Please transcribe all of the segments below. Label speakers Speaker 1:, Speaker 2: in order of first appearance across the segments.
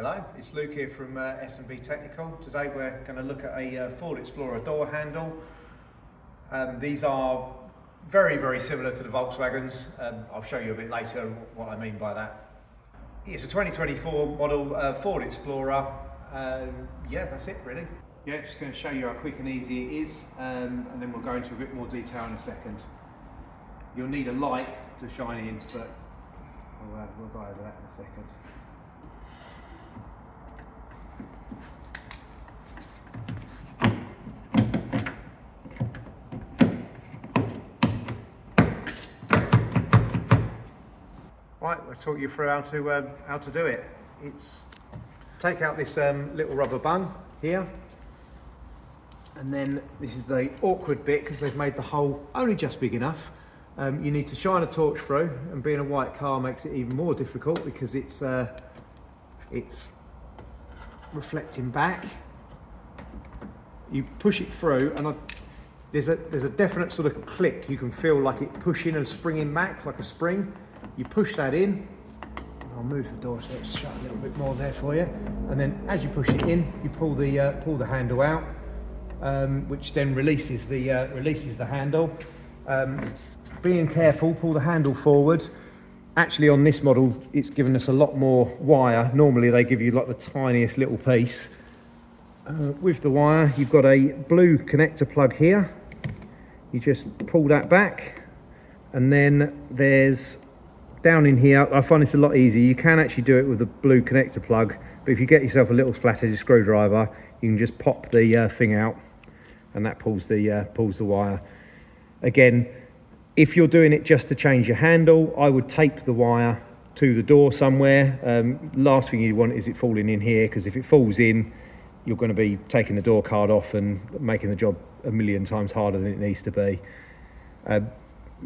Speaker 1: Hello, it's Luke here from S&B Technical. Today we're going to look at a Ford Explorer door handle. These are very similar to the Volkswagens. I'll show you a bit later what I mean by that. It's a 2024 model Ford Explorer. Yeah, that's it really. Yeah, just going to show you how quick and easy it is, and then we'll go into a bit more detail in a second. You'll need a light to shine in, but we'll go over that in a second. Right, we'll talk you through how to do it. It's take out this little rubber bung here, and then this is the awkward bit because they've made the hole only just big enough. You need to shine a torch through, and being a white car makes it even more difficult because it's reflecting back. You push it through, and there's a definite sort of click. You can feel like it pushing and springing back like a spring. You push that in. I'll move the door so it's shut a little bit more there for you. And then as you push it in, you pull the handle out, which then releases the handle. Being careful, pull the handle forward. Actually, on this model, it's given us a lot more wire. Normally, they give you like the tiniest little piece. With the wire, you've got a blue connector plug here. You just pull that back, and then there's down in here, I find it's a lot easier. You can actually do it with a blue connector plug, but if you get yourself a little flathead screwdriver, you can just pop the thing out, and that pulls the wire. Again, if you're doing it just to change your handle, I would tape the wire to the door somewhere. Last thing you want is it falling in here, because if it falls in, you're going to be taking the door card off and making the job a million times harder than it needs to be.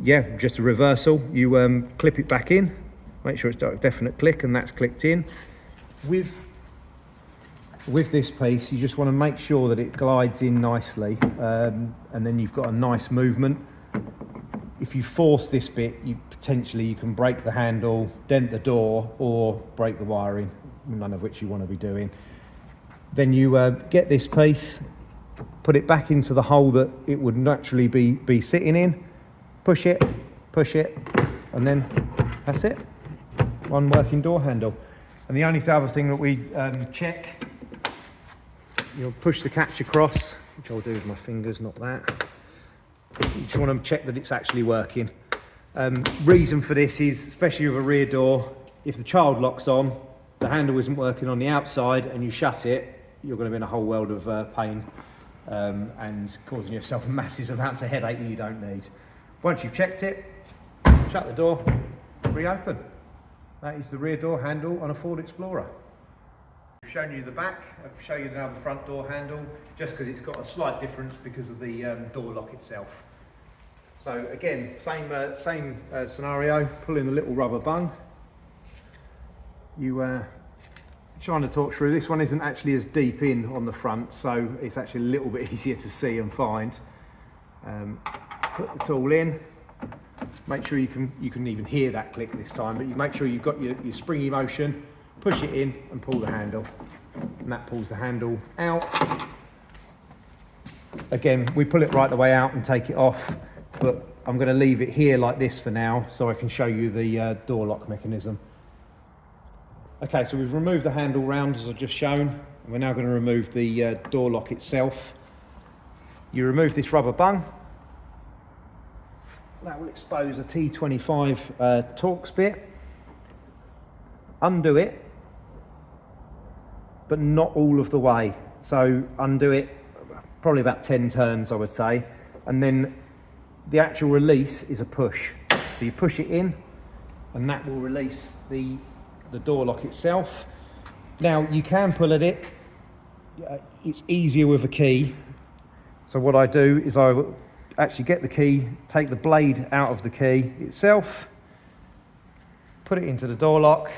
Speaker 1: Yeah, just a reversal. You clip it back in, make sure it's a definite click, and that's clicked in. With this piece, you just want to make sure that it glides in nicely, and then you've got a nice movement. If you force this bit, you can break the handle, dent the door, or break the wiring, none of which you want to be doing. Then you get this piece, put it back into the hole that it would naturally be sitting in, push it, and then that's it. One working door handle. And the only other thing that we check, you'll push the catch across, which I'll do with my fingers, not that. You just want to check that it's actually working. Reason for this is, especially with a rear door, if the child locks on, the handle isn't working on the outside, and you shut it, you're going to be in a whole world of pain and causing yourself massive amounts of headache that you don't need. Once you've checked it, shut the door, reopen. That is the rear door handle on a Ford Explorer. I've shown you the back, I've shown you now the front door handle, just because it's got a slight difference because of the door lock itself. So again, same scenario, pull in the little rubber bung. You shine the torch through. This one isn't actually as deep in on the front, so it's actually a little bit easier to see and find. Put the tool in, make sure you can even hear that click this time, but you make sure you've got your springy motion, push it in and pull the handle, and that pulls the handle out. Again, we pull it right the way out and take it off, but I'm going to leave it here like this for now so I can show you the door lock mechanism. Okay, so we've removed the handle round as I've just shown, and we're now going to remove the door lock itself. You remove this rubber bung. That will expose a T25 Torx bit. Undo it, but not all of the way. So undo it probably about 10 turns, I would say. And then the actual release is a push. So you push it in, and that will release the door lock itself. Now you can pull at it. It's easier with a key. So what I do is I actually get the key, take the blade out of the key itself, put it into the door lock,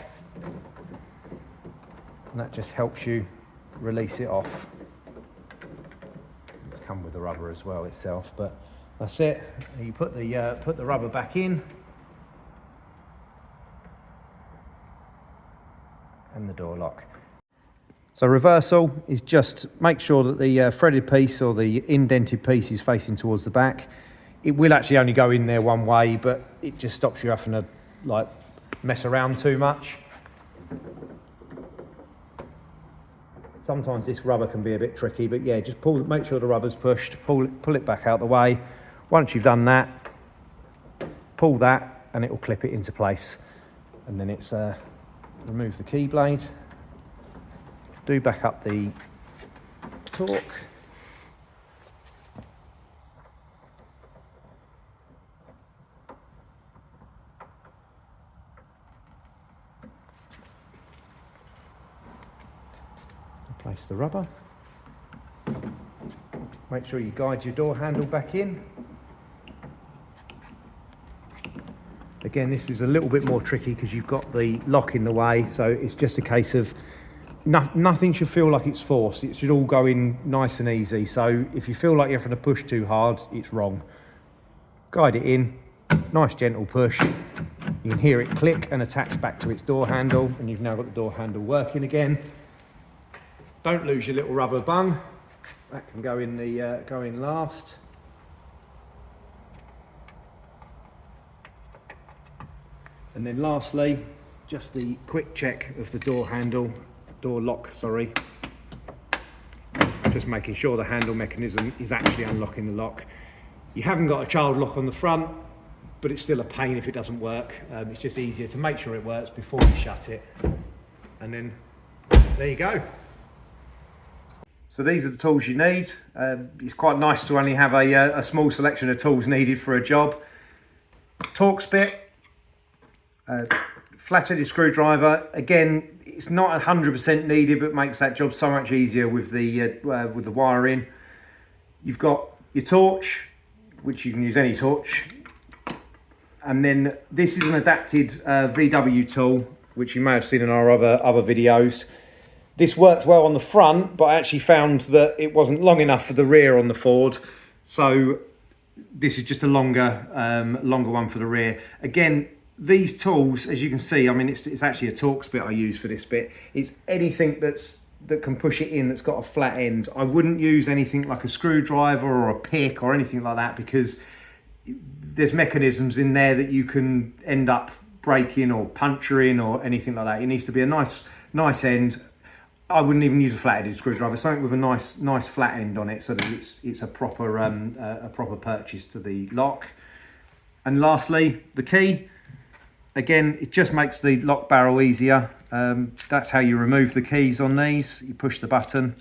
Speaker 1: and that just helps you release it off. It's come with the rubber as well itself, but that's it. You put the rubber back in, and the door lock. So reversal is just make sure that the threaded piece or the indented piece is facing towards the back. It will actually only go in there one way, but it just stops you having to like mess around too much. Sometimes this rubber can be a bit tricky, but yeah, just make sure the rubber's pushed, pull it back out the way. Once you've done that, pull that and it will clip it into place. And then it's remove the key blade, do back up the torque. Place the rubber. Make sure you guide your door handle back in. Again, this is a little bit more tricky because you've got the lock in the way, so it's just a case of nothing should feel like it's forced. It should all go in nice and easy. So if you feel like you're having to push too hard, it's wrong. Guide it in, nice gentle push. You can hear it click and attach back to its door handle, and you've now got the door handle working again. Don't lose your little rubber bung. That can go in last. And then lastly, just the quick check of the door lock, sorry. Just making sure the handle mechanism is actually unlocking the lock. You haven't got a child lock on the front, but it's still a pain if it doesn't work. It's just easier to make sure it works before you shut it. And then there you go. So these are the tools you need. It's quite nice to only have a small selection of tools needed for a job. Torx bit. Flat-headed screwdriver. Again, it's not 100% needed, but makes that job so much easier with the wiring. You've got your torch, which you can use any torch, and then this is an adapted VW tool, which you may have seen in our other videos. This worked well on the front, but I actually found that it wasn't long enough for the rear on the Ford, so this is just a longer one for the rear. Again, these tools, as you can see, I mean, it's actually a Torx bit I use for this bit. It's anything that can push it in that's got a flat end. I wouldn't use anything like a screwdriver or a pick or anything like that, because there's mechanisms in there that you can end up breaking or puncturing or anything like that. It needs to be a nice end. I wouldn't even use a flat-headed screwdriver, something with a nice flat end on it, so that it's a proper purchase to the lock. And lastly, the key. Again, it just makes the lock barrel easier. That's how you remove the keys on these. You push the button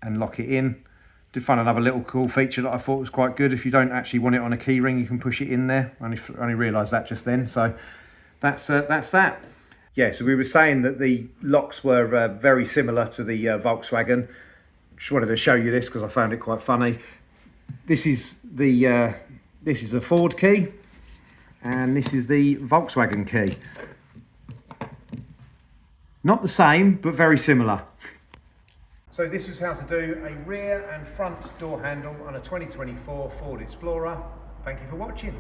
Speaker 1: and lock it in. Did find another little cool feature that I thought was quite good. If you don't actually want it on a key ring, you can push it in there. I only realised that just then. So that's that. Yeah, so we were saying that the locks were very similar to the Volkswagen. Just wanted to show you this because I found it quite funny. This is a Ford key. And this is the Volkswagen key. Not the same, but very similar. So this is how to do a rear and front door handle on a 2024 Ford Explorer. Thank you for watching.